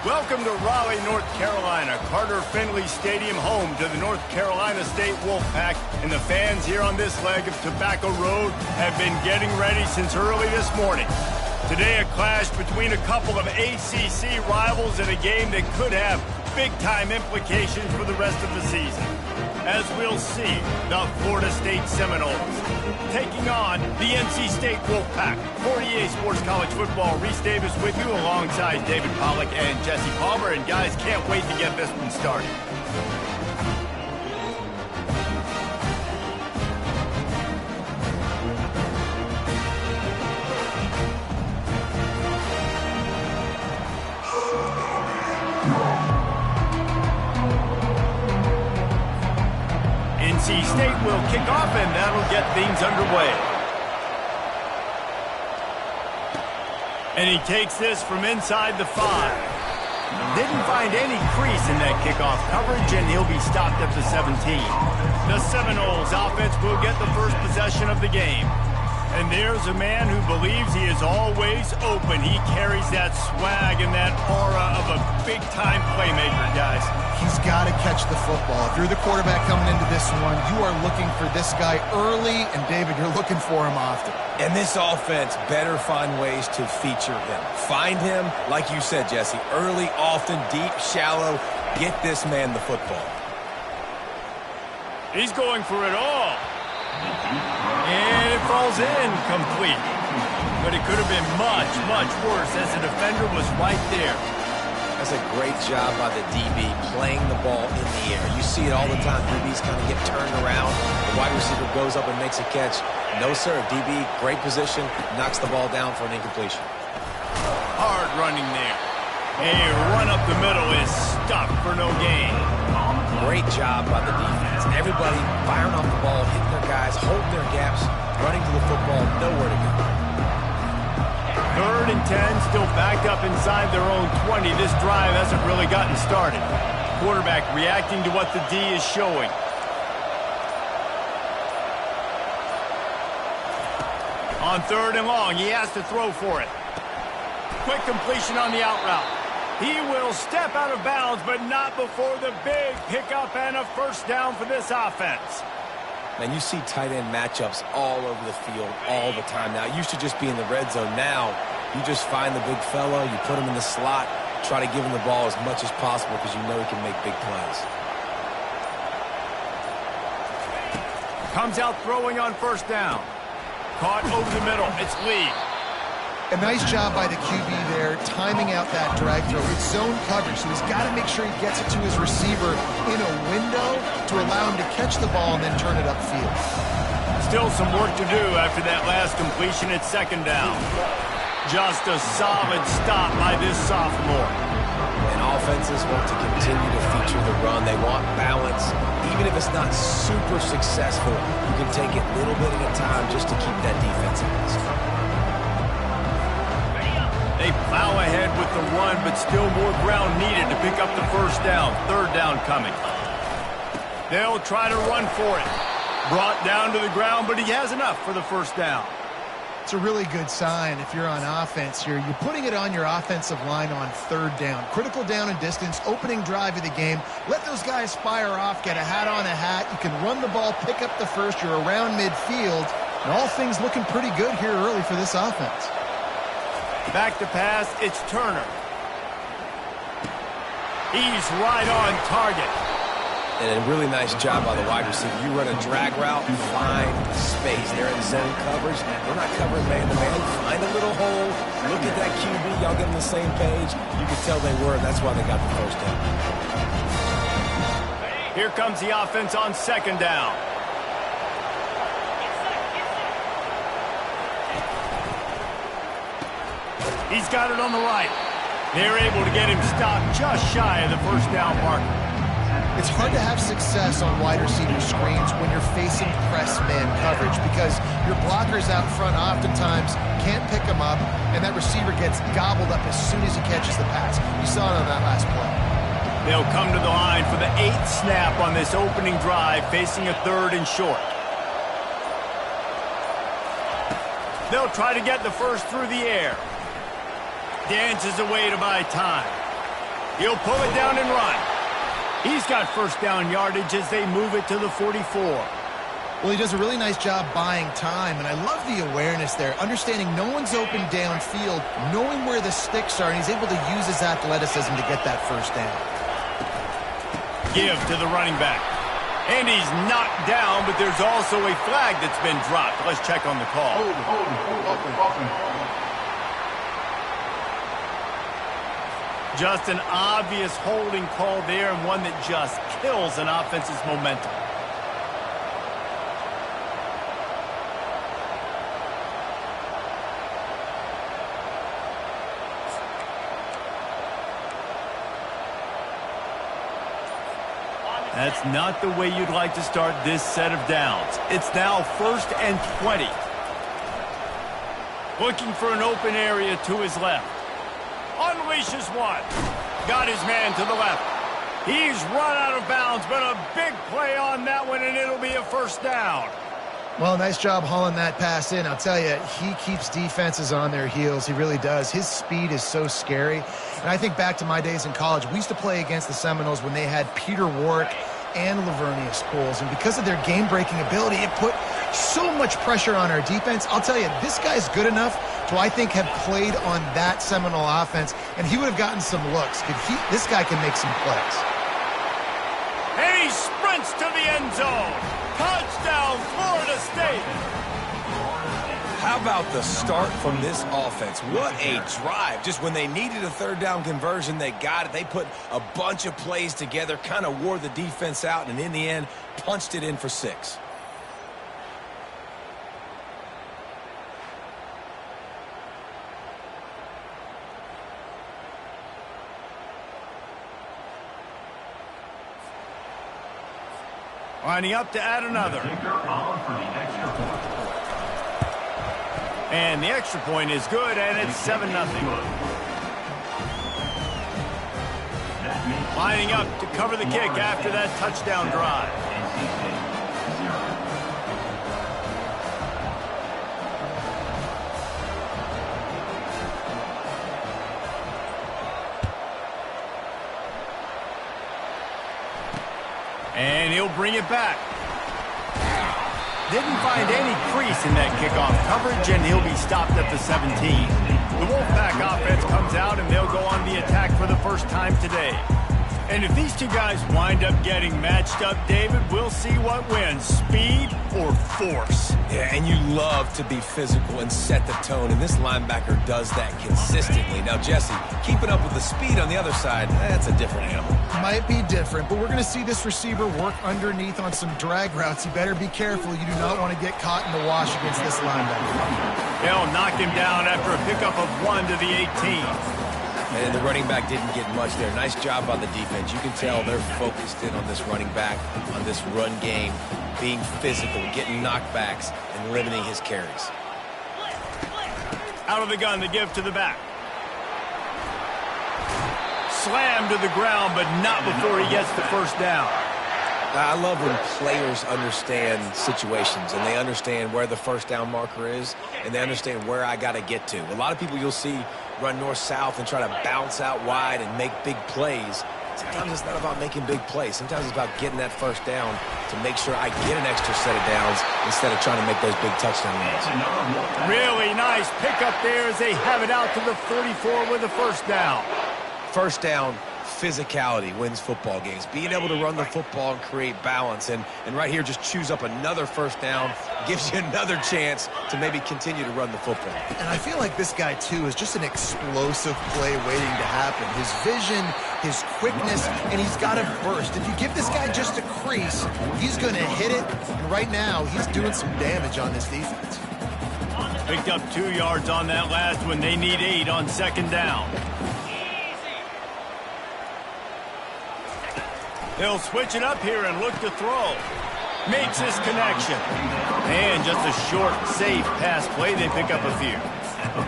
Welcome to Raleigh, North Carolina, Carter Finley Stadium, home to the North Carolina State Wolfpack, and the fans here on this leg of Tobacco Road have been getting ready since early this morning. Today, a clash between a couple of ACC rivals in a game that could have big-time implications for the rest of the season. As we'll see, the Florida State Seminoles taking on the NC State Wolfpack. 48 Sports College Football, Reese Davis with you alongside David Pollack and Jesse Palmer. And guys, can't wait to get this one started. NC State will kick off, and that'll get things underway. And he takes this from inside the 5. Didn't find any crease in that kickoff coverage, and he'll be stopped at the 17. The Seminoles offense will get the first possession of the game. And there's a man who believes he is always open. He carries that swag and that aura of a big-time playmaker, guys. He's got to catch the football. If you're the quarterback coming into this one, you are looking for this guy early, and David, you're looking for him often. And this offense better find ways to feature him. Find him, like you said, Jesse, early, often, deep, shallow. Get this man the football. He's going for it all. And it falls in complete. But it could have been much, much worse as the defender was right there. That's a great job by the DB playing the ball in the air. You see it all the time. DBs kind of get turned around. The wide receiver goes up and makes a catch. No, sir. DB, great position, knocks the ball down for an incompletion. Hard running there. A run up the middle is stuck for no gain. Great job by the defense. Everybody firing off the ball, hitting their guys, holding their gaps, running to the football, nowhere to go. 3rd and 10, still backed up inside their own 20. This drive hasn't really gotten started. Quarterback reacting to what the D is showing. On 3rd and long, he has to throw for it. Quick completion on the out route. He will step out of bounds, but not before the big pickup and a first down for this offense. Man, you see tight end matchups all over the field all the time now. It used to just be in the red zone. Now, you just find the big fellow, you put him in the slot, try to give him the ball as much as possible because you know he can make big plays. Comes out throwing on first down. Caught over the middle. It's Lee. A nice job by the QB there, timing out that drag throw. It's zone coverage, so he's got to make sure he gets it to his receiver in a window to allow him to catch the ball and then turn it upfield. Still some work to do after that last completion at 2nd down. Just a solid stop by this sophomore. And offenses want to continue to feature the run. They want balance. Even if it's not super successful, you can take it little bit at a time just to keep that defense honest. They plow ahead with the run, but still more ground needed to pick up the first down. 3rd down coming. They'll try to run for it. Brought down to the ground, but he has enough for the first down. It's a really good sign if you're on offense here. You're putting it on your offensive line on 3rd down. Critical down and distance, opening drive of the game. Let those guys fire off, get a hat on a hat. You can run the ball, pick up the first. You're around midfield. And all things looking pretty good here early for this offense. Back to pass, it's Turner. He's right on target. And a really nice job by the wide receiver. You run a drag route, find space. They're in zone coverage. They're not covering man-to-man. Find a little hole. Look at that QB. Y'all get on the same page. You could tell they were. That's why they got the first down. Here comes the offense on 2nd down. He's got it on the right. They're able to get him stopped just shy of the first down marker. It's hard to have success on wide receiver screens when you're facing press man coverage because your blockers out front oftentimes can't pick them up, and that receiver gets gobbled up as soon as he catches the pass. You saw it on that last play. They'll come to the line for the 8th snap on this opening drive, facing a 3rd and short. They'll try to get the first through the air. Dances away to buy time. He'll pull it down and run. He's got first down yardage as they move it to the 44. Well, he does a really nice job buying time, and I love the awareness there, understanding no one's open downfield, knowing where the sticks are, and he's able to use his athleticism to get that first down. Give to the running back. And he's knocked down, but there's also a flag that's been dropped. Let's check on the call. Just an obvious holding call there, and one that just kills an offense's momentum. That's not the way you'd like to start this set of downs. It's now 1st and 20. Looking for an open area to his left. Unleashes one. Got his man to the left. He's run out of bounds, but a big play on that one, and it'll be a first down. Well, nice job hauling that pass in. I'll tell you, he keeps defenses on their heels. He really does. His speed is so scary. And I think back to my days in college. We used to play against the Seminoles when they had Peter Warrick and Lavernius Coles. And because of their game-breaking ability, it put so much pressure on our defense. I'll tell you, this guy's good enough to, I think, have played on that Seminole offense, and he would have gotten some looks. This guy can make some plays. And he sprints to the end zone. Touchdown, Florida State. How about the start from this offense? What a drive. Just when they needed a third down conversion, they got it. They put a bunch of plays together, kind of wore the defense out, and in the end, punched it in for 6. Lining up to add another. And the extra point is good, and it's 7-0. Lining up to cover the kick after that touchdown drive. And he'll bring it back. Didn't find any crease in that kickoff coverage, and he'll be stopped at the 17. The Wolfpack offense comes out, and they'll go on the attack for the first time today. And if these two guys wind up getting matched up, David, we'll see what wins, speed or force. Yeah, and you love to be physical and set the tone, and this linebacker does that consistently. Now, Jesse, keeping up with the speed on the other side, that's a different animal. Might be different, but we're going to see this receiver work underneath on some drag routes. You better be careful. You do not want to get caught in the wash against this linebacker. They'll knock him down after a pickup of 1 to the 18. And the running back didn't get much there. Nice job by the defense. You can tell they're focused in on this running back, on this run game, being physical, getting knockbacks, and limiting his carries. Out of the gun, the give to the back. Slammed to the ground, but not before he gets the first down. I love when players understand situations, and they understand where the first down marker is, and they understand where I got to get to. A lot of people you'll see run north-south and try to bounce out wide and make big plays. Sometimes it's not about making big plays. Sometimes it's about getting that first down to make sure I get an extra set of downs instead of trying to make those big touchdown runs. Really nice pickup there as they have it out to the 44 with a first down. First down, physicality wins football games. Being able to run the football and create balance. And right here, just choose up another first down, gives you another chance to maybe continue to run the football. And I feel like this guy, too, is just an explosive play waiting to happen. His vision, his quickness, and he's got a burst. If you give this guy just a crease, he's going to hit it. And right now, he's doing some damage on this defense. Picked up 2 yards on that last one. They need 8 on second down. He'll switch it up here and look to throw. Makes his connection. And just a short, safe pass play. They pick up a few.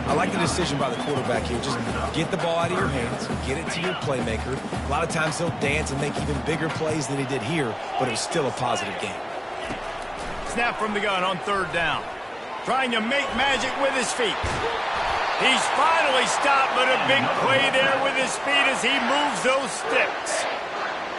I like the decision by the quarterback here. Just get the ball out of your hands, get it to your playmaker. A lot of times he'll dance and make even bigger plays than he did here, but it was still a positive game. Snap from the gun on third down. Trying to make magic with his feet. He's finally stopped, but a big play there with his speed as he moves those sticks.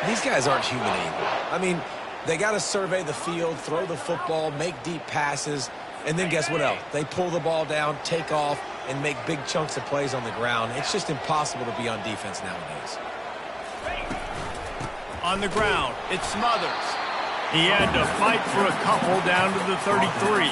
These guys aren't human anymore. I mean, they got to survey the field, throw the football, make deep passes, and then guess what else? They pull the ball down, take off, and make big chunks of plays on the ground. It's just impossible to be on defense nowadays. On the ground, it's Smothers. He had to fight for a couple down to the 33.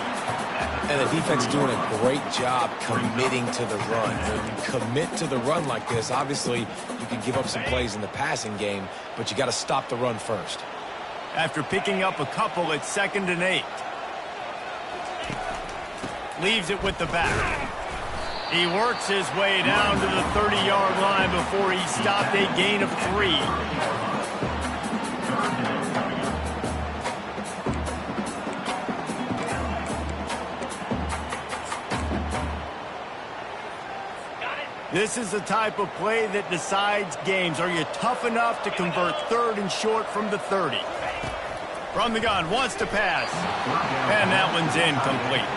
And the defense doing a great job committing to the run. When you commit to the run like this, obviously you can give up some plays in the passing game, but you got to stop the run first. After picking up a couple, it's 2nd and 8. Leaves it with the back. He works his way down to the 30-yard line before he stopped a gain of 3. This is the type of play that decides games. Are you tough enough to convert 3rd and short from the 30? From the gun, wants to pass. And that one's incomplete.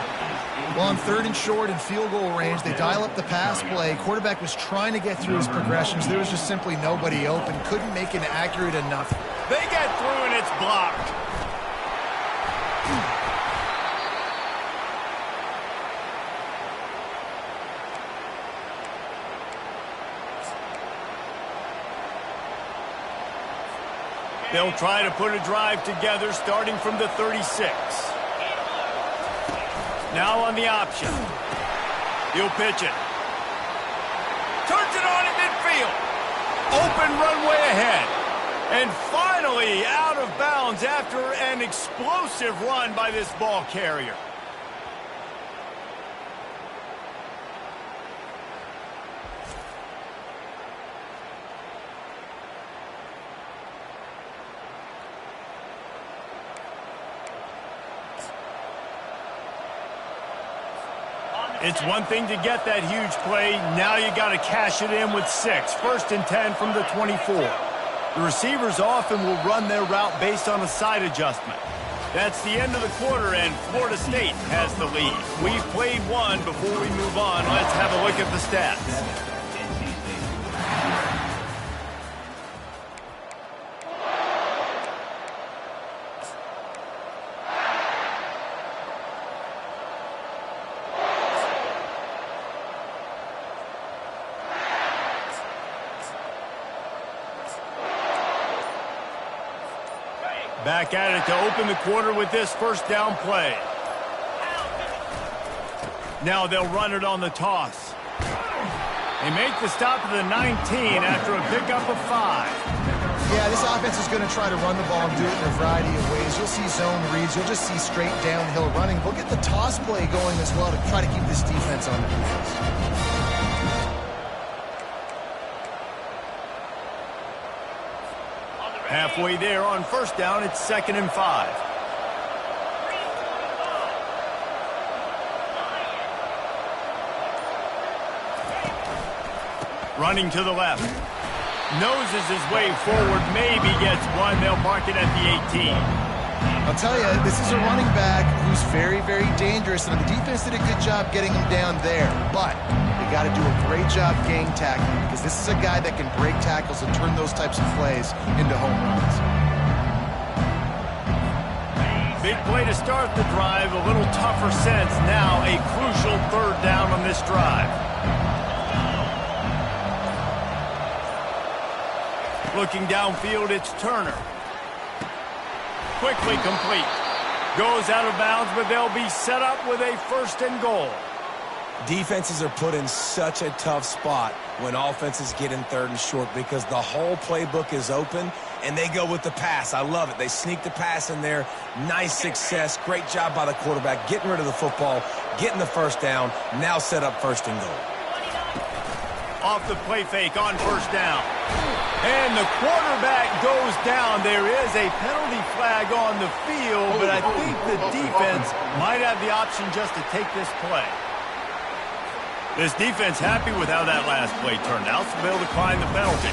Well, on 3rd and short and field goal range, they dial up the pass play. Quarterback was trying to get through his progressions. There was just simply nobody open. Couldn't make it accurate enough. They get through and it's blocked. They'll try to put a drive together starting from the 36. Now on the option. He'll pitch it. Turns it on at midfield. Open runway ahead. And finally out of bounds after an explosive run by this ball carrier. It's one thing to get that huge play. Now you got to cash it in with 6. 1st and 10 from the 24. The receivers often will run their route based on a side adjustment. That's the end of the quarter, and Florida State has the lead. We've played one. Before we move on, let's have a look at the stats. Back at it to open the quarter with this 1st down play. Now they'll run it on the toss. They make the stop at the 19 after a pickup of 5. Yeah, this offense is going to try to run the ball and do it in a variety of ways. You'll see zone reads. You'll just see straight downhill running. We'll get the toss play going as well to try to keep this defense on the defense. Halfway there on 1st down, it's 2nd and 5. Running to the left. Noses his way forward, maybe gets one. They'll mark it at the 18. I'll tell you, this is a running back who's very, very dangerous, and the defense did a good job getting him down there. But they got to do a great job gang tackling because this is a guy that can break tackles and turn those types of plays into home runs. Big play to start the drive, a little tougher sense. Now a crucial 3rd down on this drive. Looking downfield, it's Turner. Quickly complete. Goes out of bounds, but they'll be set up with a 1st and goal. Defenses are put in such a tough spot when offenses get in 3rd and short because the whole playbook is open and they go with the pass. I love it. They sneak the pass in there. Nice success. Great job by the quarterback getting rid of the football, getting the 1st down, now set up 1st and goal. Off the play fake on 1st down. And the quarterback goes down. There is a penalty flag on the field, but I think the defense might have the option just to take this play. This defense happy with how that last play turned out, so they'll decline the penalty.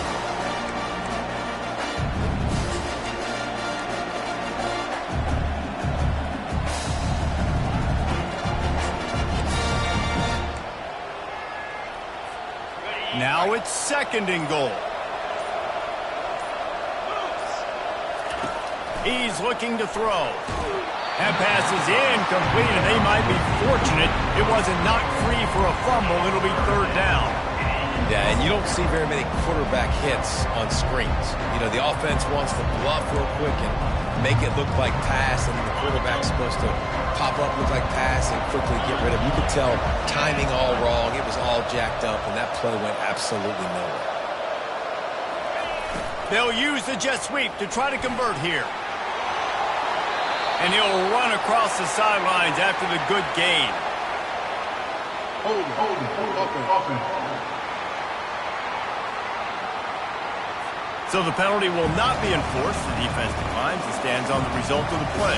Now it's 2nd and goal. He's looking to throw. That pass is incomplete, and they might be fortunate it wasn't knocked free for a fumble. It'll be 3rd down. Yeah, and you don't see very many quarterback hits on screens. You know, the offense wants to bluff real quick and make it look like pass, and the quarterback's supposed to pop up, look like pass, and quickly get rid of it. You could tell timing all wrong. It was all jacked up, and that play went absolutely nowhere. They'll use the jet sweep to try to convert here. And he'll run across the sidelines after the good gain. So the penalty will not be enforced. The defense declines and stands on the result of the play.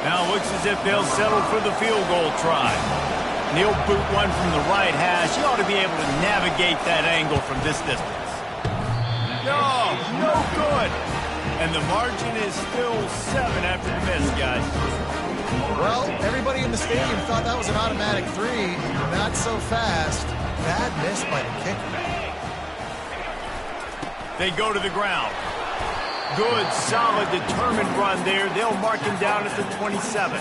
Now it looks as if they'll settle for the field goal try. And he'll boot one from the right hash. He ought to be able to navigate that angle from this distance. No good. And the margin is still 7 after the miss, guys. Well, everybody in the stadium thought that was an automatic 3. Not so fast. Bad miss by the kicker. They go to the ground. Good, solid, determined run there. They'll mark him down at the 27.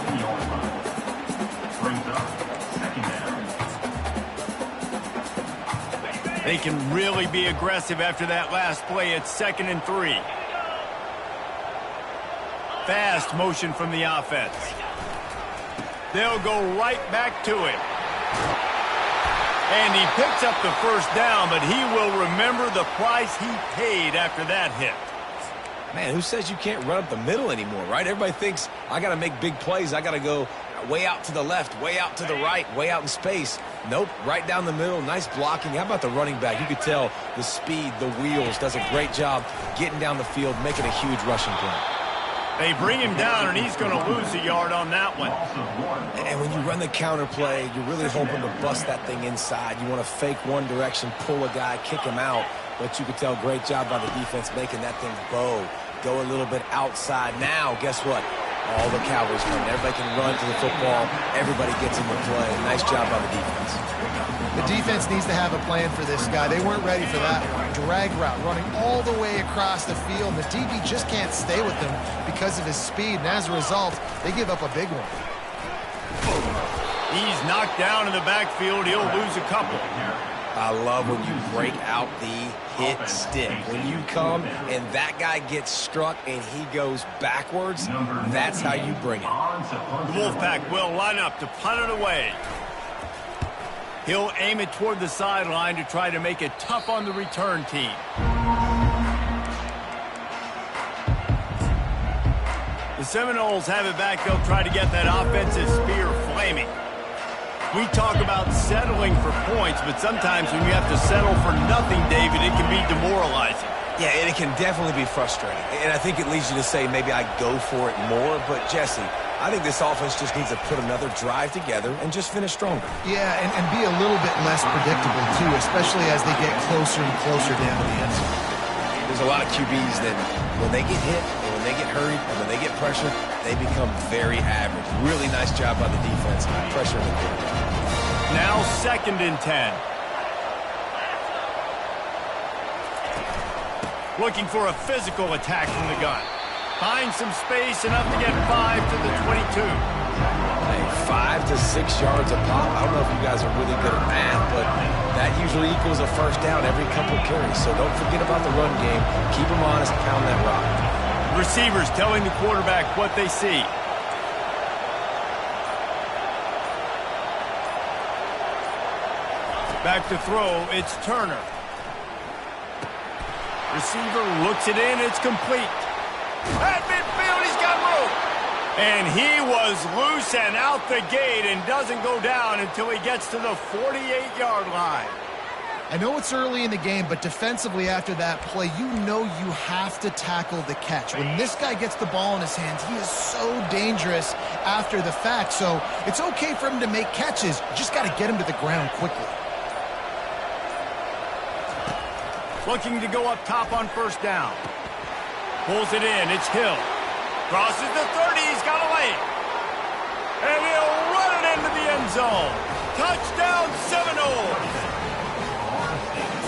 They can really be aggressive after that last play. It's 2nd and 3. Fast motion from the offense. They'll go right back to it. And he picks up the 1st down, but he will remember the price he paid after that hit. Man, who says you can't run up the middle anymore, right? Everybody thinks, I got to make big plays. I got to go way out to the left, way out to the right, way out in space. Nope, right down the middle. Nice blocking. How about the running back? You could tell the speed, the wheels, does a great job getting down the field, making a huge rushing play. They bring him down, and he's going to lose a yard on that one. And when you run the counter play, you're really hoping to bust that thing inside. You want to fake one direction, pull a guy, kick him out. But you could tell, great job by the defense making that thing bow. Go a little bit outside. Now, guess what? All the Cowboys come. Everybody can run to the football. Everybody gets in the play. Nice job by the defense. The defense needs to have a plan for this guy. They weren't ready for that one. Drag route, running all the way across the field. The DB just can't stay with him because of his speed, and as a result, they give up a big one. He's knocked down in the backfield. He'll lose a couple. I love when you break out the hit stick. When you come and that guy gets struck and he goes backwards, that's how you bring it. The Wolfpack will line up to punt it away. He'll aim it toward the sideline to try to make it tough on the return team. The Seminoles have it back. They'll try to get that offensive spear flaming. We talk about settling for points, but sometimes when you have to settle for nothing, David, it can be demoralizing. Yeah, and it can definitely be frustrating. And I think it leads you to say maybe I go for it more. But, Jesse, I think this offense just needs to put another drive together and just finish stronger. Yeah, and be a little bit less predictable, too, especially as they get closer and closer down to the end zone. There's a lot of QBs that when they get hit and when they get hurried and when they get pressured, they become very average. Really nice job by the defense. Pressure in the quarterback. Now 2nd and 10. Looking for a physical attack from the gun. Finds some space, enough to get 5 to the 22. Hey, 5 to 6 yards a pop. I don't know if you guys are really good at math, but that usually equals a 1st down every couple carries. So don't forget about the run game. Keep them honest, pound that rock. Receivers telling the quarterback what they see. Back to throw, it's Turner. Receiver looks it in, it's complete. At midfield, he's got room. And he was loose and out the gate and doesn't go down until he gets to the 48-yard line. I know it's early in the game, but defensively after that play, you know you have to tackle the catch. When this guy gets the ball in his hands, he is so dangerous after the fact. So it's okay for him to make catches. You just got to get him to the ground quickly. Looking to go up top on 1st down. Pulls it in, it's Hill. Crosses the 30, he's got a lane. And he'll run it into the end zone. Touchdown Seminoles.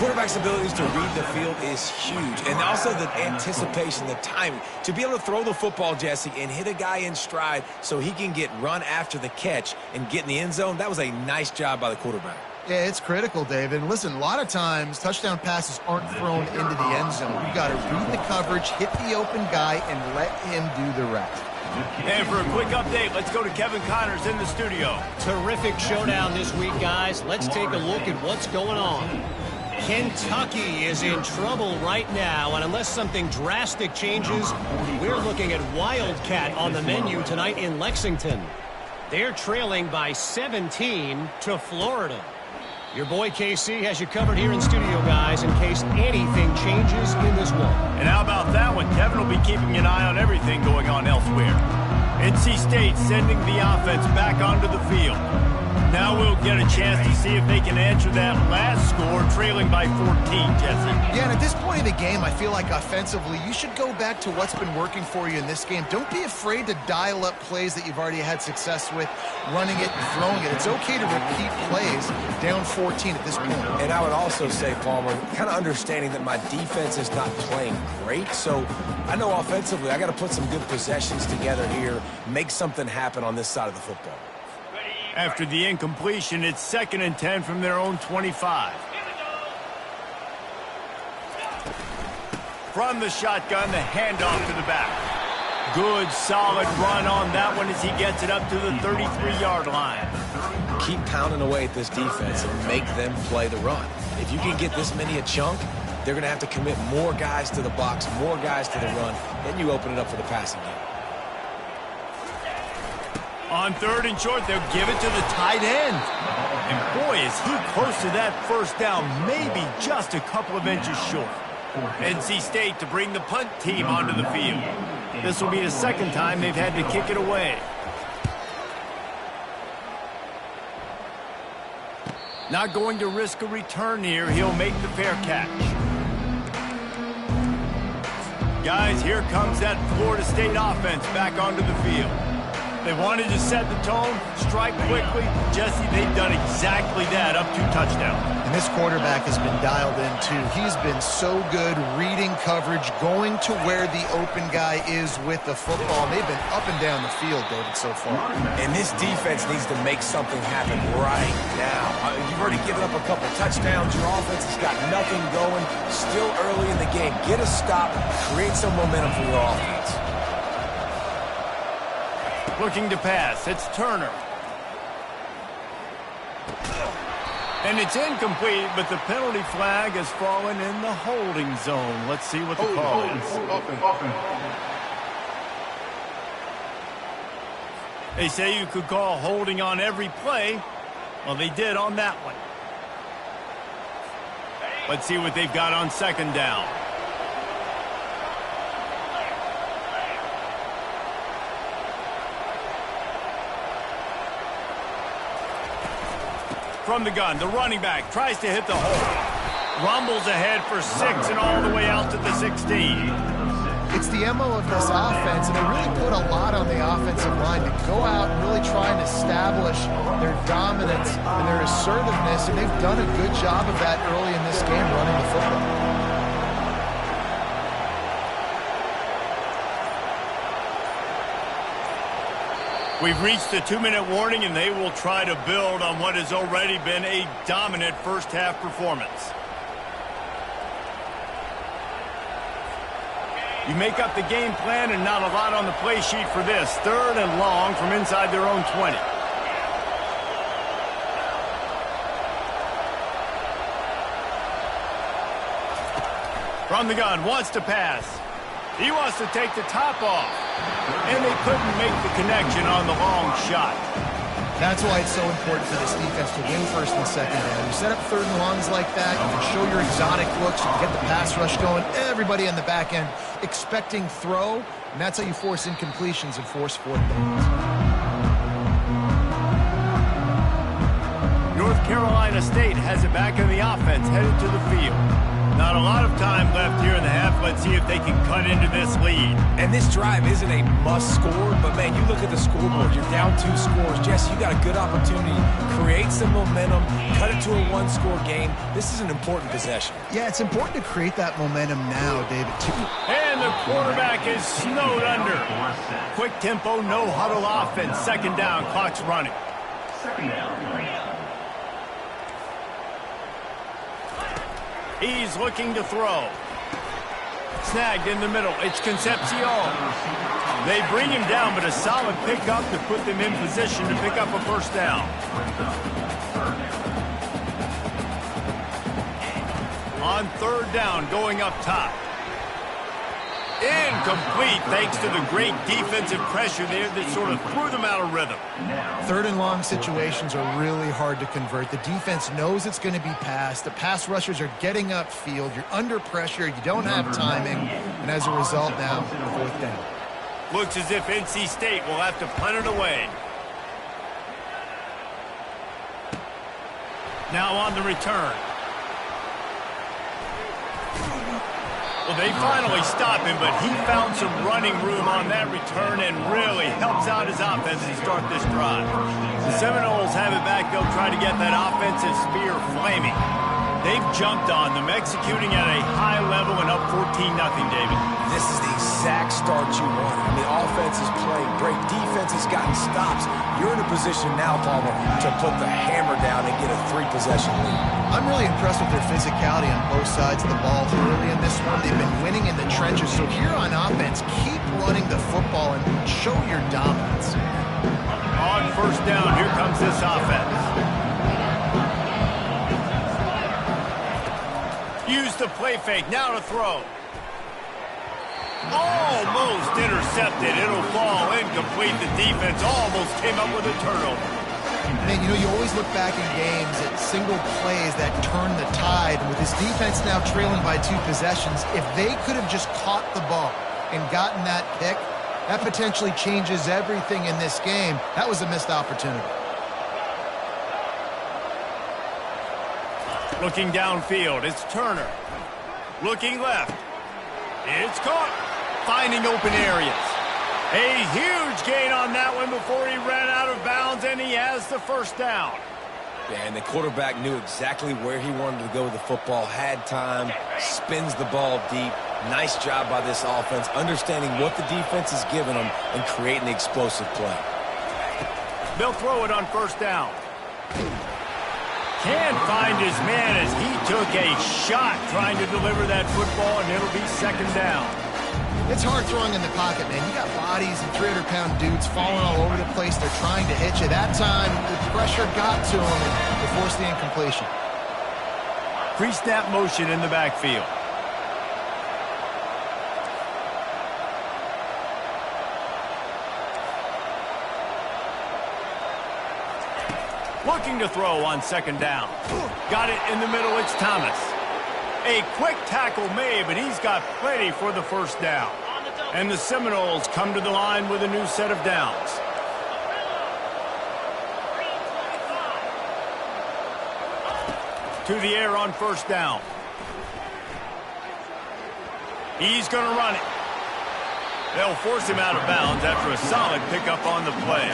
quarterback's abilities to read the field is huge. And also the anticipation, the timing. To be able to throw the football, Jesse, and hit a guy in stride so he can get run after the catch and get in the end zone, that was a nice job by the quarterback. Yeah, it's critical, David. And listen, a lot of times touchdown passes aren't thrown into the end zone. You got to read the coverage, hit the open guy, and let him do the rest. And for a quick update, let's go to Kevin Connors in the studio. Terrific showdown this week, guys. Let's take a look at what's going on. Kentucky is in trouble right now, and unless something drastic changes, we're looking at Wildcat on the menu tonight in Lexington. They're trailing by 17 to Florida. Your boy KC has you covered here in studio, guys, in case anything changes in this one. And how about that one? Kevin will be keeping an eye on everything going on elsewhere. NC State sending the offense back onto the field. Now we'll get a chance to see if they can answer that last score, trailing by 14, Jesse. Yeah, and at this point in the game, I feel like offensively, you should go back to what's been working for you in this game. Don't be afraid to dial up plays that you've already had success with, running it and throwing it. It's okay to repeat plays down 14 at this point. And I would also say, Palmer, kind of understanding that my defense is not playing great, so I know offensively I got to put some good possessions together here, make something happen on this side of the football. After the incompletion, it's 2nd and 10 from their own 25. From the shotgun, the handoff to the back. Good, solid run on that one as he gets it up to the 33-yard line. Keep pounding away at this defense and make them play the run. If you can get this many a chunk, they're going to have to commit more guys to the box, more guys to the run. Then you open it up for the passing game. On 3rd and short, they'll give it to the tight end. And boy, is he close to that first down, maybe just a couple of inches short. NC State to bring the punt team onto the field. This will be the 2nd time they've had to kick it away. Not going to risk a return here. He'll make the fair catch. Guys, here comes that Florida State offense back onto the field. They wanted to set the tone, strike quickly. Jesse, they've done exactly that, up 2 touchdowns. And this quarterback has been dialed in, too. He's been so good reading coverage, going to where the open guy is with the football. They've been up and down the field, David, so far. And this defense needs to make something happen right now. You've already given up a couple touchdowns. Your offense has got nothing going. Still early in the game. Get a stop. Create some momentum for your offense. Looking to pass. It's Turner. And it's incomplete, but the penalty flag has fallen in the holding zone. Let's see what the call is. They say you could call holding on every play. Well, they did on that one. Let's see what they've got on 2nd down. From the gun, the running back tries to hit the hole. Rumbles ahead for 6 and all the way out to the 16. It's the MO of this offense, and they really put a lot on the offensive line to go out and really try and establish their dominance and their assertiveness, and they've done a good job of that early in this game running the football. We've reached the 2-minute warning, and they will try to build on what has already been a dominant first-half performance. You make up the game plan and not a lot on the play sheet for this. 3rd and long from inside their own 20. From the gun, wants to pass. He wants to take the top off. And they couldn't make the connection on the long shot. That's why it's so important for this defense to win 1st and 2nd down. You set up 3rd and longs like that, you can show your exotic looks, you can get the pass rush going, everybody on the back end expecting throw, and that's how you force incompletions and force 4th downs. North Carolina State has it back in the offense, headed to the field. Not a lot of time left here in the half. Let's see if they can cut into this lead. And this drive isn't a must score, but man, you look at the scoreboard, you're down 2 scores. Jesse, you got a good opportunity. Create some momentum, cut it to a 1-score game. This is an important possession. Yeah, it's important to create that momentum now, David, too. And the quarterback is snowed under. Quick tempo, no huddle offense. Second down, clock's running. Second down. He's looking to throw. Snagged in the middle. It's Concepcion. They bring him down, but a solid pickup to put them in position to pick up a first down. On third down, going up top. Incomplete, thanks to the great defensive pressure there that sort of threw them out of rhythm. Third and long situations are really hard to convert. The defense knows it's going to be passed. The pass rushers are getting upfield. You're under pressure. You don't have timing. And as a result now, fourth down. Looks as if NC State will have to punt it away. Now on the return. Well, they finally stop him, but he found some running room on that return and really helps out his offense to start this drive. The Seminoles have it back. They'll try to get that offensive spear flaming. They've jumped on them, executing at a high level and up 14-0, David. This is the exact start you want. I mean, offense is playing great. Defense has gotten stops. You're in a position now, Palmer, to put the hammer down and get a 3-possession lead. I'm really impressed with their physicality on both sides of the ball early in this one. They've been winning in the trenches. So here on offense, keep running the football and show your dominance. On first down, here comes this offense. Use the play fake, now to throw. Almost intercepted. It'll fall incomplete. The defense almost came up with a turnover. Man, you know, you always look back in games at single plays that turn the tide. And with this defense now trailing by 2 possessions, if they could have just caught the ball and gotten that pick, that potentially changes everything in this game. That was a missed opportunity. Looking downfield, it's Turner. Looking left. It's caught. Finding open areas. A huge gain on that one before he ran out of bounds, and he has the first down. And the quarterback knew exactly where he wanted to go with the football, had time, spins the ball deep. Nice job by this offense, understanding what the defense is giving them and creating the explosive play. They'll throw it on first down. Can't find his man as he took a shot trying to deliver that football, and it'll be second down. It's hard throwing in the pocket, man. You got bodies and 300-pound dudes falling all over the place. They're trying to hit you. That time, the pressure got to him and forced the incompletion. Pre-snap motion in the backfield. Looking to throw on second down. Got it in the middle, it's Thomas. A quick tackle made, but he's got plenty for the first down. And the Seminoles come to the line with a new set of downs. To the air on first down. He's going to run it. They'll force him out of bounds after a solid pickup on the play.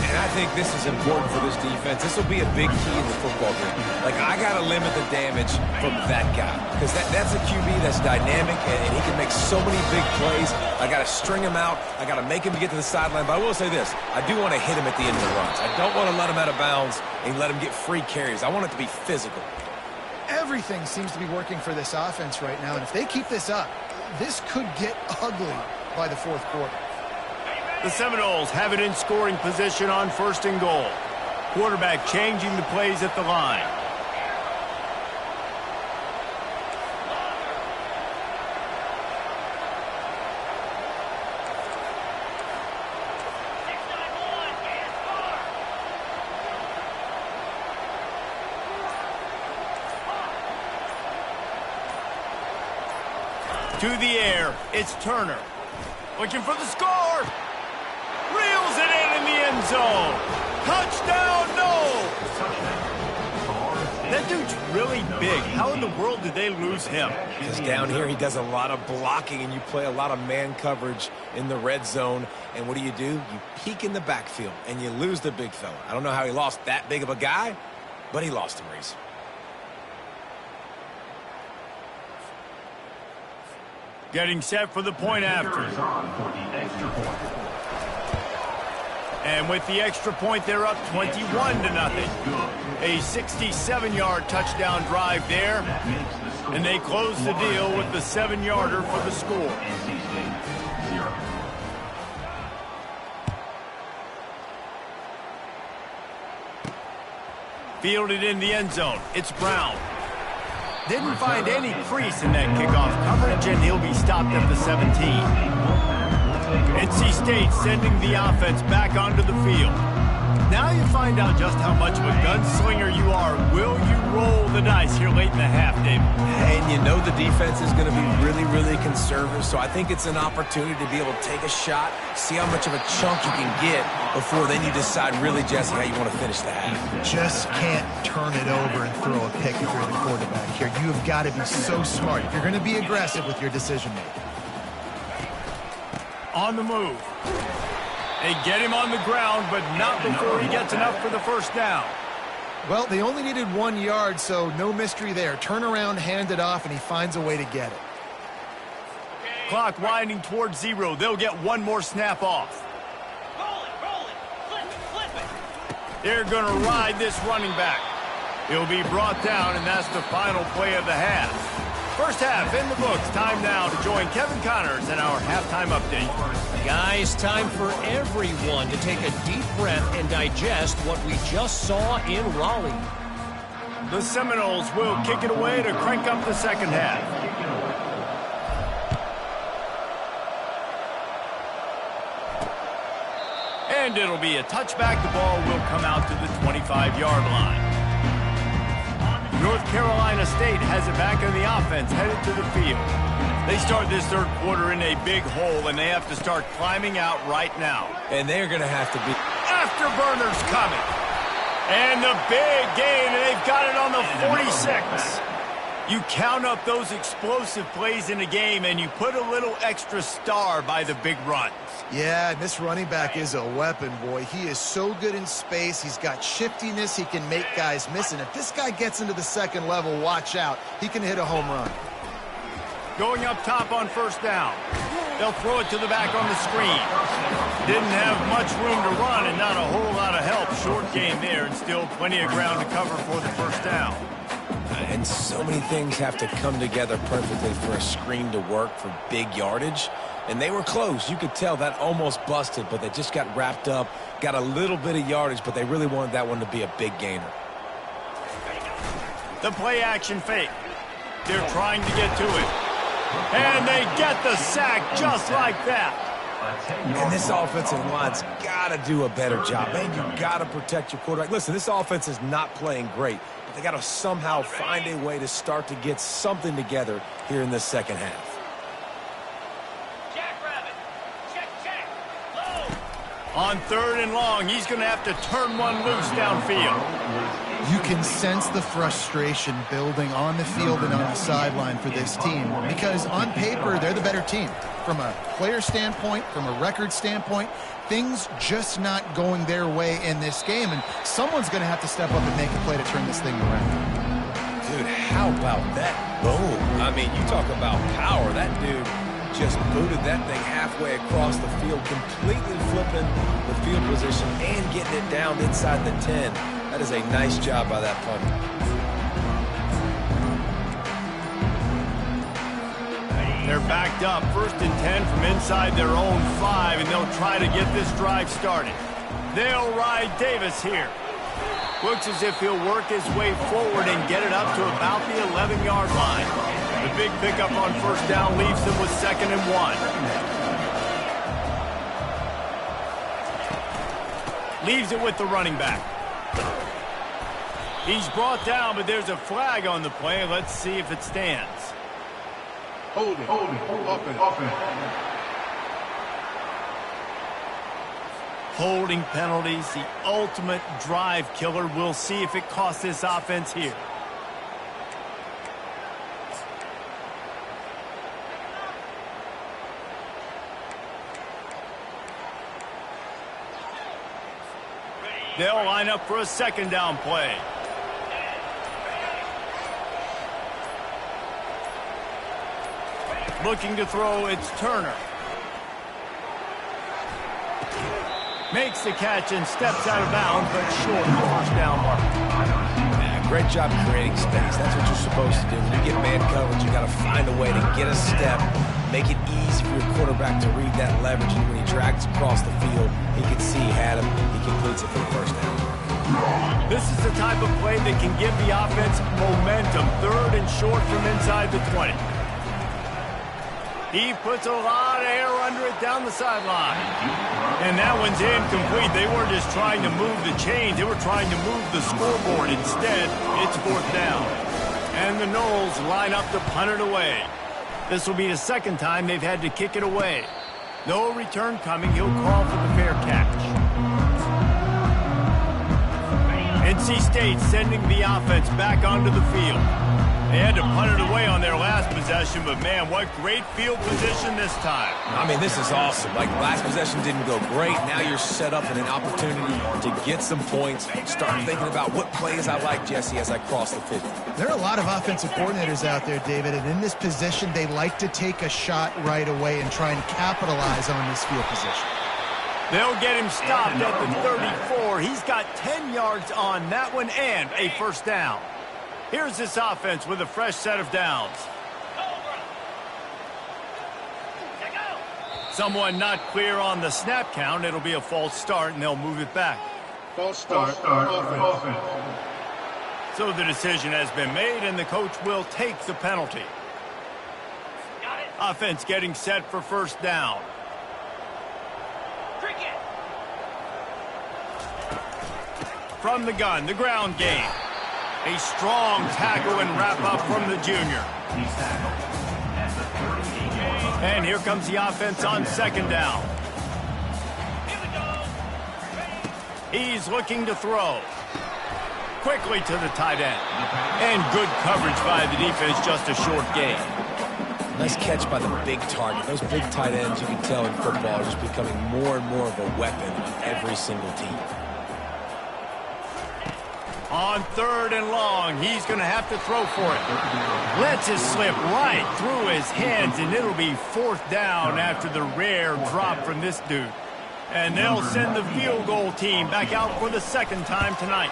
And I think this is important for this defense. This will be a big key in the football game. Like, I got to limit the damage from that guy. Because that's a QB that's dynamic, and he can make so many big plays. I got to string him out. I got to make him get to the sideline. But I will say this. I do want to hit him at the end of the runs. I don't want to let him out of bounds and let him get free carries. I want it to be physical. Everything seems to be working for this offense right now. And if they keep this up, this could get ugly by the fourth quarter. The Seminoles have it in scoring position on first and goal. Quarterback changing the plays at the line. To the air, it's Turner. Looking for the score. Reels it in the end zone. Touchdown, no. That dude's really big. How in the world did they lose him? Because down here he does a lot of blocking, and you play a lot of man coverage in the red zone. And what do? You peek in the backfield, and you lose the big fella. I don't know how he lost that big of a guy, but he lost him, Reese. Getting set for the point after. And with the extra point, they're up 21-0. A 67-yard touchdown drive there. And they close the deal with the 7-yarder for the score. Fielded in the end zone. It's Brown. Didn't find any crease in that kickoff coverage, and he'll be stopped at the 17. NC State sending the offense back onto the field. Now you find out just how much of a gunslinger you are. Will you roll the dice here late in the half, David? And you know the defense is going to be really, really conservative, so I think it's an opportunity to be able to take a shot, see how much of a chunk you can get before then you decide really, Jesse, how you want to finish the half. Just can't turn it over and throw a pick if you're the quarterback here. You have got to be so smart if you're going to be aggressive with your decision-making. On the move. They get him on the ground, but not before he gets enough for the first down. Well, they only needed 1 yard, so no mystery there. Turn around, hand it off, and he finds a way to get it. Clock winding towards 0. They'll get one more snap off. Roll it, flip it. They're going to ride this running back. He'll be brought down, and that's the final play of the half. First half in the books. Time now to join Kevin Connors in our halftime update. Guys, time for everyone to take a deep breath and digest what we just saw in Raleigh. The Seminoles will kick it away to crank up the second half. And it'll be a touchback. The ball will come out to the 25-yard line. North Carolina State has it back in the offense, headed to the field. They start this third quarter in a big hole, and they have to start climbing out right now. And they're going to have to be... Afterburners coming. And the big gain, and they've got it on the 46. You count up those explosive plays in a game, and you put a little extra star by the big runs. Yeah, this running back is a weapon, boy. He is so good in space. He's got shiftiness. He can make guys miss. And if this guy gets into the second level, watch out. He can hit a home run. Going up top on first down. They'll throw it to the back on the screen. Didn't have much room to run and not a whole lot of help. Short game there, and still plenty of ground to cover for the first down. And so many things have to come together perfectly for a screen to work for big yardage. And they were close. You could tell that almost busted, but they just got wrapped up, got a little bit of yardage, but they really wanted that one to be a big gainer. The play action fake. They're trying to get to it. And they get the sack just like that. And this offensive line's got to do a better job. Man, you got to protect your quarterback. Listen, this offense is not playing great, but they got to somehow find a way to start to get something together here in the second half. On third and long, he's going to have to turn one loose downfield. You can sense the frustration building on the field and on the sideline for this team because on paper, they're the better team. From a player standpoint, from a record standpoint, things just not going their way in this game, and someone's going to have to step up and make a play to turn this thing around. Dude, how about that boom? I mean, you talk about power. That dude just booted that thing halfway across the field, completely flipping the field position and getting it down inside the 10. That is a nice job by that punter. They're backed up, 1st and 10 from inside their own 5, and they'll try to get this drive started. They'll ride Davis here. Looks as if he'll work his way forward and get it up to about the 11-yard line. The big pickup on first down leaves them with 2nd and 1. Leaves it with the running back. He's brought down, but there's a flag on the play. Let's see if it stands. Holding, offense. Holding penalties, the ultimate drive killer. We'll see if it costs this offense here. They'll line up for a second down play. Looking to throw, it's Turner. Makes the catch and steps out of bounds, but short of the first down mark. Yeah, great job creating space. That's what you're supposed to do. When you get man coverage, you got to find a way to get a step, make it easy for your quarterback to read that leverage. And when he drags across the field, he can see he had him. He completes it for the first down. This is the type of play that can give the offense momentum. Third and short from inside the 20. He puts a lot of air under it down the sideline. And that one's incomplete. They weren't just trying to move the chains. They were trying to move the scoreboard. Instead, it's fourth down. And the Noles line up to punt it away. This will be the second time they've had to kick it away. No return coming. He'll call for the fair catch. NC State sending the offense back onto the field. They had to punt it away on their last possession, but man, what great field position this time. I mean, this is awesome. Like, last possession didn't go great. Now you're set up in an opportunity to get some points. Start thinking about what plays I like, Jesse, as I cross the 50. There are a lot of offensive coordinators out there, David, and in this position, they like to take a shot right away and try and capitalize on this field position. They'll get him stopped at the 34. He's got 10 yards on that one and a first down. Here's this offense with a fresh set of downs. Someone not clear on the snap count. It'll be a false start, and they'll move it back. False start. Offense. So the decision has been made, and the coach will take the penalty. Offense getting set for first down. From the gun, the ground game. A strong tackle and wrap-up from the junior. And here comes the offense on second down. He's looking to throw. Quickly to the tight end. And good coverage by the defense, just a short gain. Nice catch by the big target. Those big tight ends, you can tell in football, are just becoming more and more of a weapon on every single team. On third and long, he's going to have to throw for it. Lets it slip right through his hands, and it'll be fourth down after the rare drop from this dude. And they'll send the field goal team back out for the second time tonight.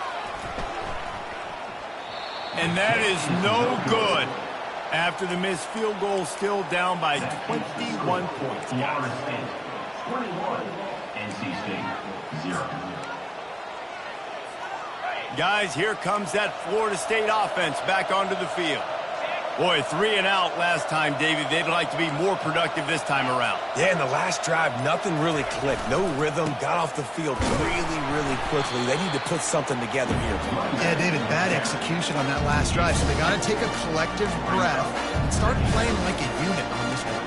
And that is no good after the missed field goal, still down by 21 points. 21, NC State 0. Guys, here comes that Florida State offense back onto the field. Boy, 3 and out last time, David. They'd like to be more productive this time around. Yeah, in the last drive, nothing really clicked. No rhythm, got off the field really quickly. They need to put something together here. Yeah, David, bad execution on that last drive, so they got to take a collective breath and start playing like a unit on this one.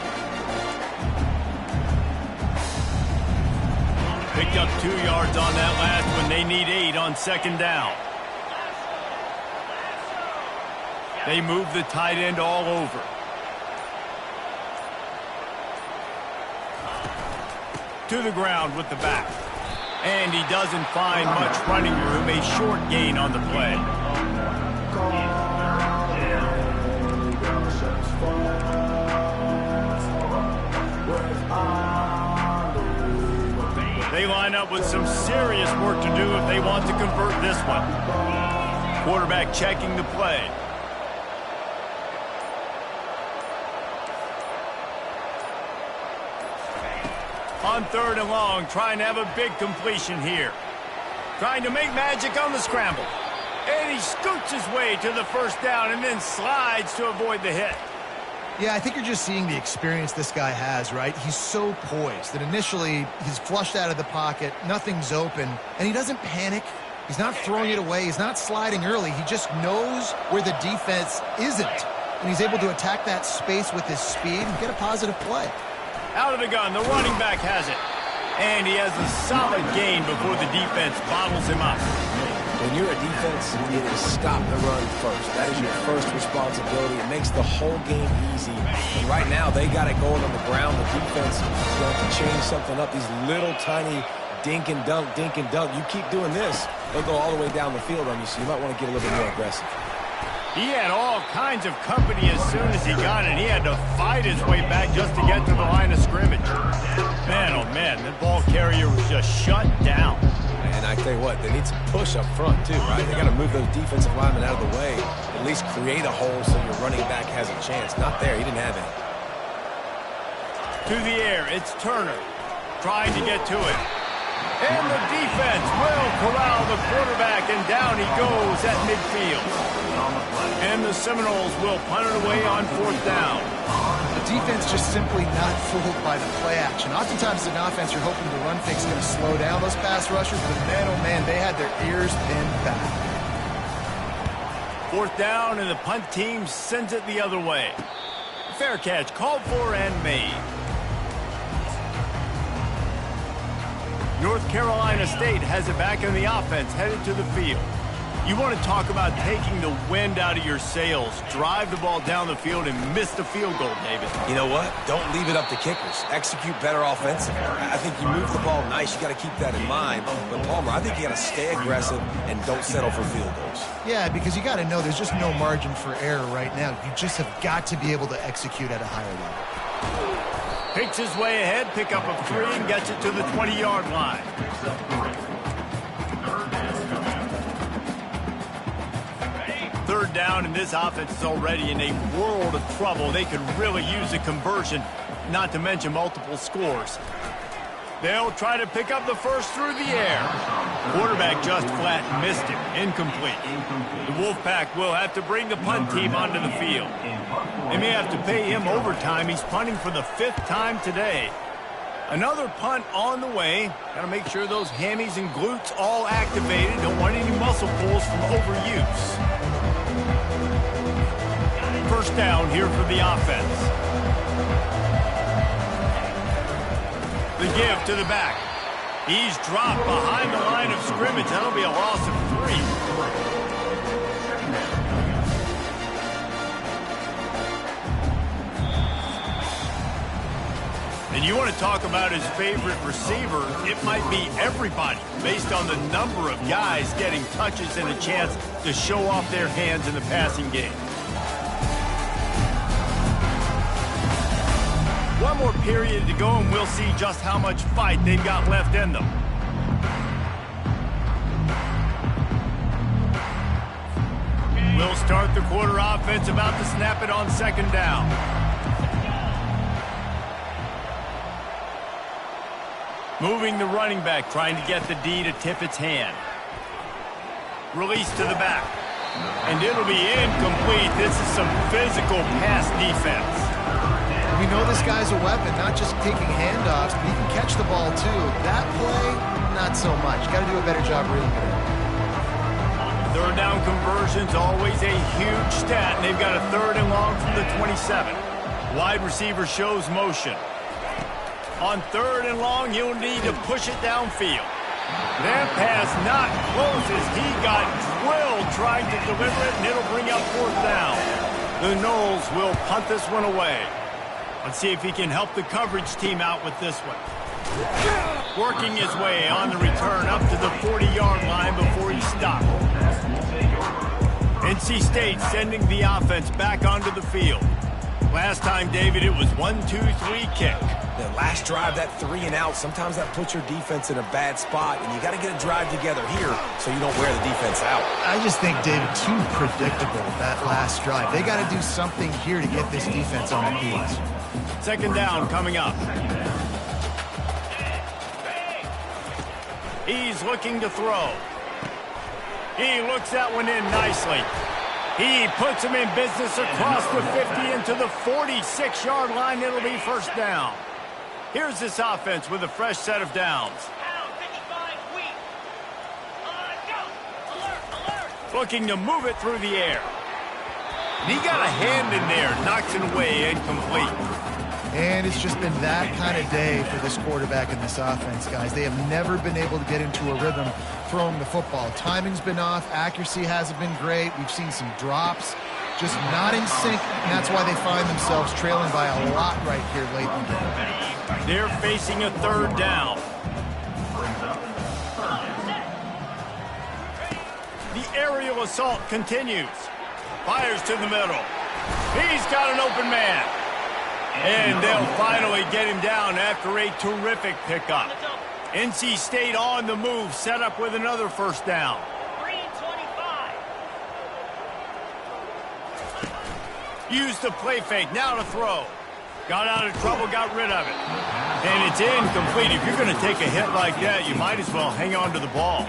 Picked up 2 yards on that last one. They need 8 on second down. They move the tight end all over. To the ground with the back. And he doesn't find much running room. A short gain on the play. They line up with some serious work to do if they want to convert this one. Quarterback checking the play. On third and long, trying to have a big completion here. Trying to make magic on the scramble. And he scoots his way to the first down and then slides to avoid the hit. Yeah, I think you're just seeing the experience this guy has, right? He's so poised that initially he's flushed out of the pocket, nothing's open, and he doesn't panic. He's not throwing it away. He's not sliding early. He just knows where the defense isn't, and he's able to attack that space with his speed and get a positive play. Out of the gun, the running back has it. And he has a solid gain before the defense bottles him up. When you're a defense, it is stop the run first. That is your first responsibility. It makes the whole game easy. And right now, they got it going on the ground. The defense is going to change something up. These little tiny dink and dunk, dink and dunk. You keep doing this, they'll go all the way down the field on you, so you might want to get a little bit more aggressive. He had all kinds of company as soon as he got it. He had to fight his way back just to get to the line of scrimmage. Man, oh man, the ball carrier was just shut down. And I tell you what, they need some push up front too, right? They got to move those defensive linemen out of the way, at least create a hole so your running back has a chance. Not there, he didn't have it. To the air, it's Turner trying to get to it. And the defense will corral the quarterback, and down he goes at midfield. And the Seminoles will punt it away on 4th down. The defense just simply not fooled by the play action. Oftentimes in offense, you're hoping the run fake's going to slow down those pass rushers, but man, oh man, they had their ears pinned back. 4th down, and the punt team sends it the other way. Fair catch, called for and made. North Carolina State has it back in the offense, headed to the field. You want to talk about taking the wind out of your sails. Drive the ball down the field and miss the field goal, David. You know what? Don't leave it up to kickers. Execute better offensively. I think you move the ball nice. You got to keep that in mind. But, Palmer, I think you got to stay aggressive and don't settle for field goals. Yeah, because you got to know there's just no margin for error right now. You just have got to be able to execute at a higher level. Picks his way ahead, pick up a 3, and gets it to the 20-yard line. Third down, and this offense is already in a world of trouble. They could really use a conversion, not to mention multiple scores. They'll try to pick up the first through the air. Quarterback just flat missed it. Incomplete. The Wolfpack will have to bring the punt team onto the field. They may have to pay him overtime. He's punting for the 5th time today. Another punt on the way. Got to make sure those hammies and glutes all activated. Don't want any muscle pulls from overuse. First down here for the offense. The give to the back. He's dropped behind the line of scrimmage. That'll be a loss of 3. And you want to talk about his favorite receiver, it might be everybody, based on the number of guys getting touches and a chance to show off their hands in the passing game. One more period to go, and we'll see just how much fight they've got left in them. We'll start the quarter offense, about to snap it on 2nd down. Moving the running back, trying to get the D to tip its hand. Release to the back. And it'll be incomplete. This is some physical pass defense. We know this guy's a weapon, not just taking handoffs, but he can catch the ball too. That play, not so much. Got to do a better job reading it. Third down conversions, always a huge stat, and they've got a 3rd and long from the 27. Wide receiver shows motion. On 3rd and long, you'll need to push it downfield. That pass not close as he got drilled trying to deliver it, and it'll bring up 4th down. The Noles will punt this one away. Let's see if he can help the coverage team out with this one. Working his way on the return up to the 40-yard line before he stopped. NC State sending the offense back onto the field. Last time, David, it was 1-2-3 kick. The last drive, that 3 and out, sometimes that puts your defense in a bad spot, and you got to get a drive together here so you don't wear the defense out. I just think, David, too predictable, that last drive. They got to do something here to get this defense on their feet. 2nd down coming up. He's looking to throw. He looks that one in nicely. He puts him in business across the 50 into the 46-yard line. It'll be 1st down. Here's this offense with a fresh set of downs. Looking to move it through the air. He got a hand in there, knocks it away, incomplete. And it's just been that kind of day for this quarterback and this offense, guys. They have never been able to get into a rhythm throwing the football. Timing's been off. Accuracy hasn't been great. We've seen some drops. Just not in sync, and that's why they find themselves trailing by a lot right here late in the game. They're facing a 3rd down. aerial assault continues. Fires to the middle. He's got an open man. And they'll finally get him down after a terrific pickup. NC State on the move, set up with another first down. 3:25. Use the play fake, now to throw. Got out of trouble, got rid of it. And it's incomplete. If you're going to take a hit like that, you might as well hang on to the ball.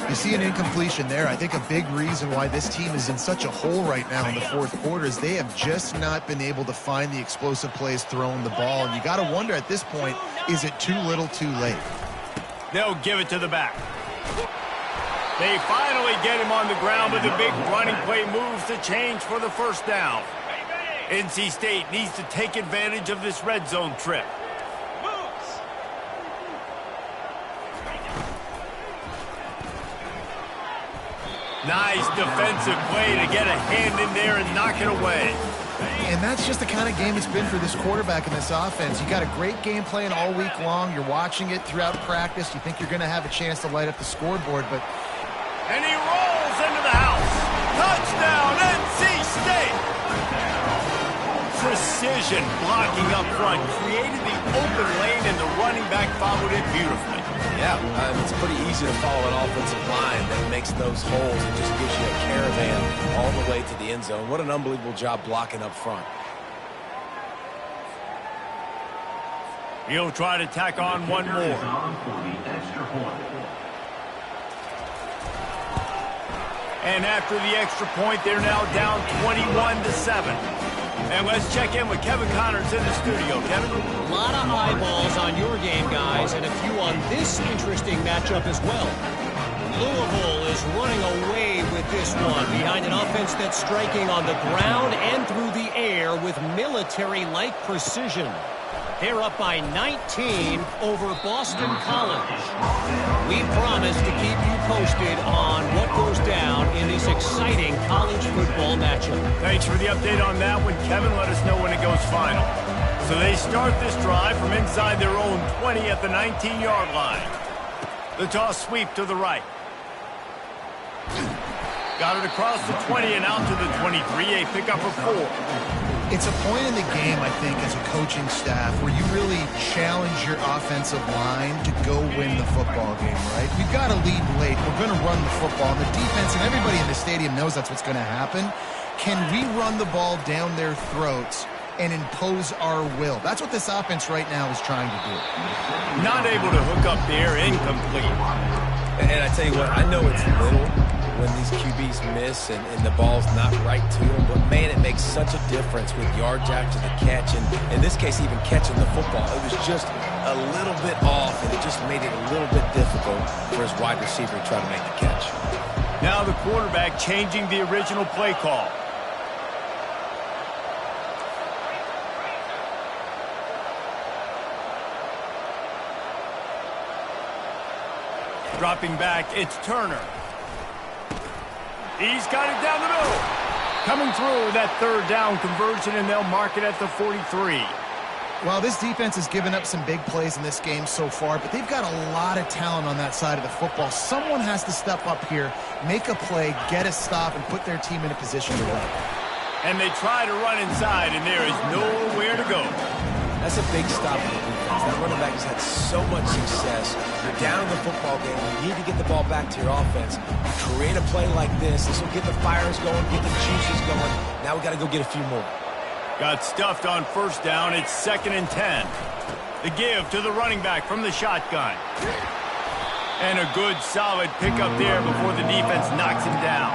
You see an incompletion there. I think a big reason why this team is in such a hole right now in the fourth quarter is they have just not been able to find the explosive plays throwing the ball. And you got to wonder at this point, is it too little too late? They'll give it to the back. They finally get him on the ground with a big running play moves to change for the first down. NC State needs to take advantage of this red zone trip. Nice defensive play to get a hand in there and knock it away. And that's just the kind of game it's been for this quarterback in this offense. You got a great game plan all week long. You're watching it throughout practice. You think you're going to have a chance to light up the scoreboard, but... And he rolls into the house. Touchdown, NC State! Precision blocking up front, created the open lane, and the running back followed it beautifully. Yeah, it's pretty easy to follow an offensive line that makes those holes and just gives you a caravan all the way to the end zone. What an unbelievable job blocking up front. He'll try to tack on one more. And after the extra point, they're now down 21-7. And let's check in with Kevin Connors in the studio. Kevin? A lot of eyeballs on your game, guys, and a few on this interesting matchup as well. Louisville is running away with this one behind an offense that's striking on the ground and through the air with military-like precision. They're up by 19 over Boston College. We promise to keep you posted on what goes down in this exciting college football matchup. Thanks for the update on that one, Kevin. Let us know when it goes final. So they start this drive from inside their own 20 at the 19-yard line. The toss sweep to the right. Got it across the 20 and out to the 23, a pickup of 4. It's a point in the game, I think, as a coaching staff where you really challenge your offensive line to go win the football game, right? We've got to lead late. We're going to run the football. And the defense and everybody in the stadium knows that's what's going to happen. Can we run the ball down their throats and impose our will? That's what this offense right now is trying to do. Not able to hook up there, incomplete. And I tell you what, I know it's little when these QBs miss and the ball's not right to them, but man, it makes such a difference with yards after the catch, and in this case, even catching the football. It was just a little bit off, and it just made it a little bit difficult for his wide receiver to try to make the catch. Now the quarterback changing the original play call. Dropping back, it's Turner. He's got it down the middle. Coming through that third down conversion, and they'll mark it at the 43. Well, this defense has given up some big plays in this game so far, but they've got a lot of talent on that side of the football. Someone has to step up here, make a play, get a stop, and put their team in a position to win. And they try to run inside, and there is nowhere to go. That's a big stop for the defense. That running back has had so much success. You're down in the football game. You need to get the ball back to your offense. You create a play like this. This will get the fires going, get the juices going. Now we got to go get a few more. Got stuffed on first down. It's 2nd and 10. The give to the running back from the shotgun. And a good, solid pickup there before the defense knocks him down.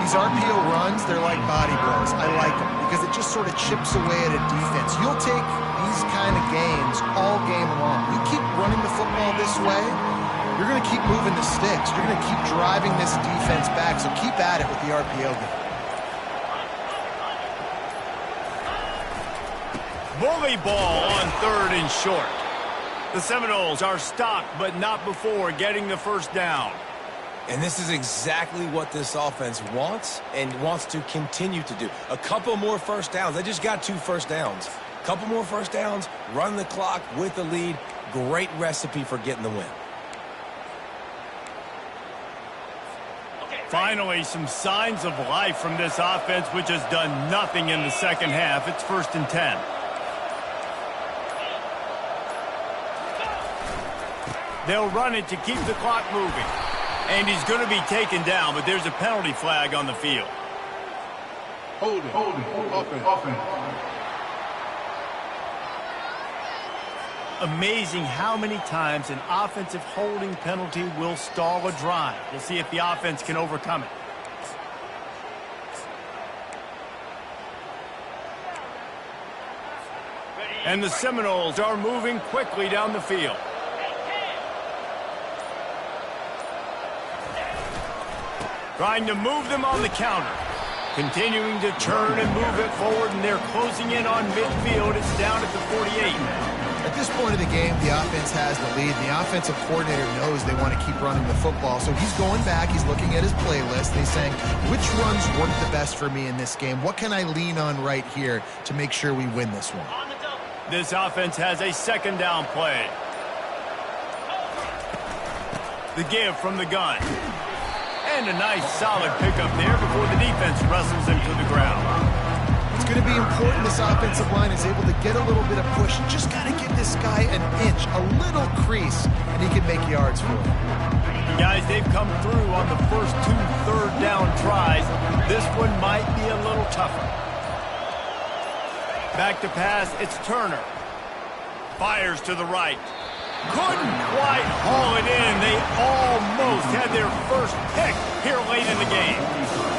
These RPO runs, they're like body blows. I like them because it just sort of chips away at a defense. You'll take these kind of games all game long. You keep running the football this way, you're going to keep moving the sticks. You're going to keep driving this defense back, so keep at it with the RPO game. Bully ball on 3rd and short. The Seminoles are stopped, but not before getting the first down. And this is exactly what this offense wants and wants to continue to do. A couple more first downs. They just got 2 first downs. A couple more first downs, run the clock with the lead. Great recipe for getting the win. Finally, some signs of life from this offense, which has done nothing in the second half. It's 1st and 10. They'll run it to keep the clock moving. And he's going to be taken down, but there's a penalty flag on the field. Holding. Offense. Amazing how many times an offensive holding penalty will stall a drive. We'll see if the offense can overcome it. And the Seminoles are moving quickly down the field. Trying to move them on the counter. Continuing to turn and move it forward, and they're closing in on midfield. It's down at the 48. At this point of the game, the offense has the lead. The offensive coordinator knows they want to keep running the football. So he's going back. He's looking at his playlist. And he's saying, which runs work the best for me in this game? What can I lean on right here to make sure we win this one? This offense has a 2nd down play. The give from the gun. And a nice solid pickup there before the defense wrestles him to the ground. It's going to be important this offensive line is able to get a little bit of push. You just got to give this guy an inch, a little crease, and he can make yards for it. Guys, they've come through on the first 2 third-down tries. This one might be a little tougher. Back to pass, it's Turner. Fires to the right. Couldn't quite haul it in. They almost had their first pick here late in the game.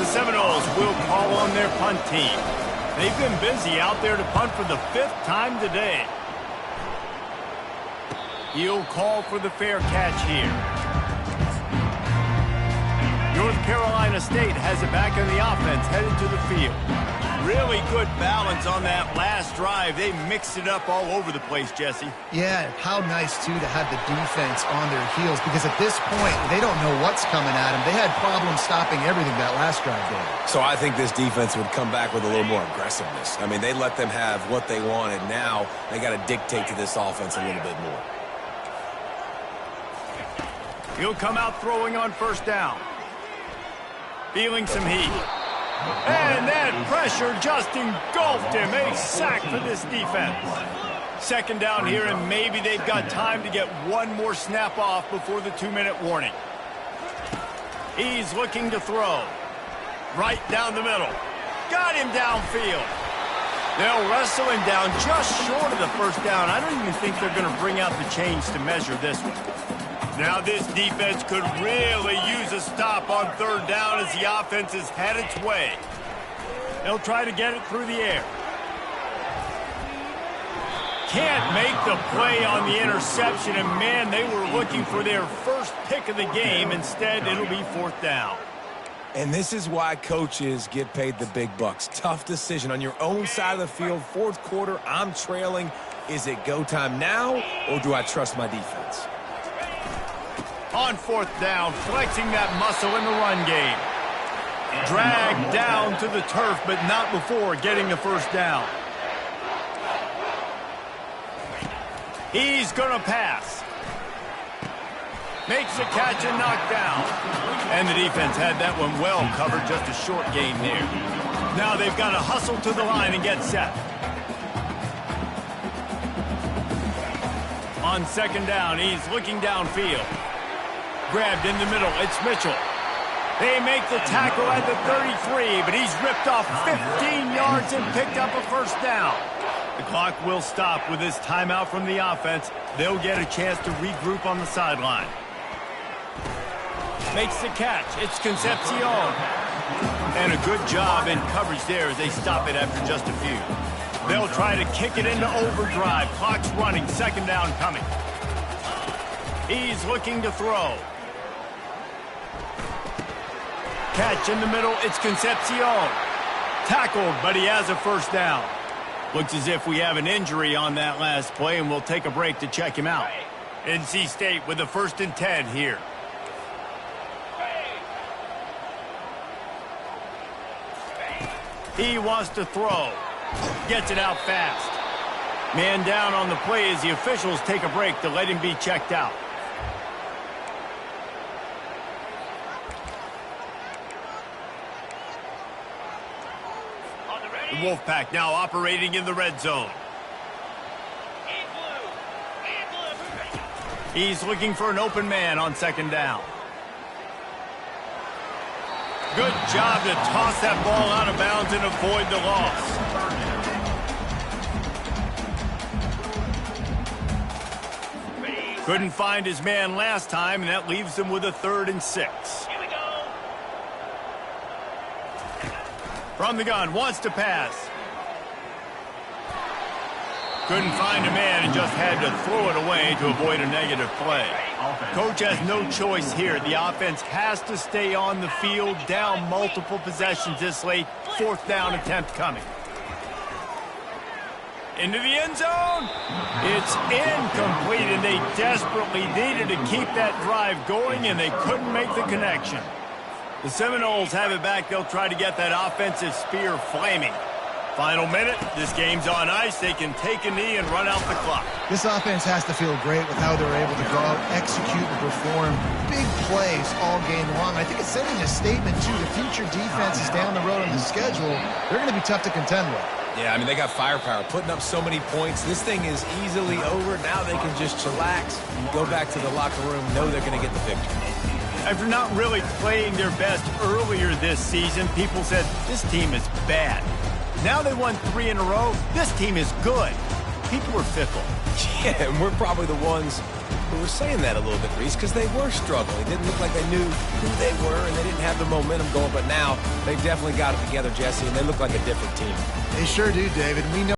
The Seminoles will call on their punt team. They've been busy out there to punt for the 5th time today. He'll call for the fair catch here. North Carolina State has it back in the offense, headed to the field. Really good balance on that last drive. They mixed it up all over the place, Jesse. Yeah, how nice, too, to have the defense on their heels, because at this point, they don't know what's coming at them. They had problems stopping everything that last drive did. So I think this defense would come back with a little more aggressiveness. I mean, they let them have what they wanted. Now they got to dictate to this offense a little bit more. He'll come out throwing on 1st down. Feeling some heat. And that pressure just engulfed him. A sack for this defense. 2nd down here, and maybe they've got time to get one more snap off before the 2-minute warning. He's looking to throw. Right down the middle. Got him downfield. They'll wrestle him down just short of the 1st down. I don't even think they're going to bring out the chains to measure this one. Now this defense could really use a stop on 3rd down as the offense has had its way. They'll try to get it through the air. Can't make the play on the interception, and man, they were looking for their first pick of the game. Instead, it'll be 4th down. And this is why coaches get paid the big bucks. Tough decision on your own side of the field. 4th quarter, I'm trailing. Is it go time now, or do I trust my defense? On 4th down, flexing that muscle in the run game. Dragged down to the turf, but not before getting the 1st down. He's going to pass. Makes the catch and knocked down. And the defense had that one well covered, just a short gain there. Now they've got to hustle to the line and get set. On 2nd down, he's looking downfield. Grabbed in the middle, it's Mitchell. They make the tackle at the 33, but he's ripped off 15 yards and picked up a 1st down. The clock will stop with this timeout from the offense. They'll get a chance to regroup on the sideline. Makes the catch, it's Concepcion. And a good job in coverage there as they stop it after just a few. They'll try to kick it into overdrive. Clock's running, 2nd down coming. He's looking to throw. Catch in the middle, it's Concepcion. Tackled, but he has a 1st down. Looks as if we have an injury on that last play, and we'll take a break to check him out. NC State with a 1st and 10 here. He wants to throw. Gets it out fast. Man down on the play as the officials take a break to let him be checked out. The Wolfpack now operating in the red zone. He's looking for an open man on second down. Good job to toss that ball out of bounds and avoid the loss. Couldn't find his man last time, and that leaves him with a 3rd and 6. Here we go. From the gun, wants to pass. Couldn't find a man and just had to throw it away to avoid a negative play. Coach has no choice here. The offense has to stay on the field, down multiple possessions this late. 4th down attempt coming. Into the end zone. It's incomplete, and they desperately needed to keep that drive going, and they couldn't make the connection. The Seminoles have it back. They'll try to get that offensive spear flaming. Final minute. This game's on ice. They can take a knee and run out the clock. This offense has to feel great with how they're able to go out, execute, and perform big plays all game long. I think it's sending a statement to the future defenses down the road on the schedule. They're going to be tough to contend with. Yeah, I mean, they got firepower, putting up so many points. This thing is easily over. Now they can just chillax and go back to the locker room, know they're going to get the victory. After not really playing their best earlier this season, people said, this team is bad. Now they won 3 in a row. This team is good. People were fickle. Yeah, and we're probably the ones who were saying that a little bit, Reese, because they were struggling. It didn't look like they knew who they were, and they didn't have the momentum going. But now they definitely got it together, Jesse, and they look like a different team. They sure do, David. We know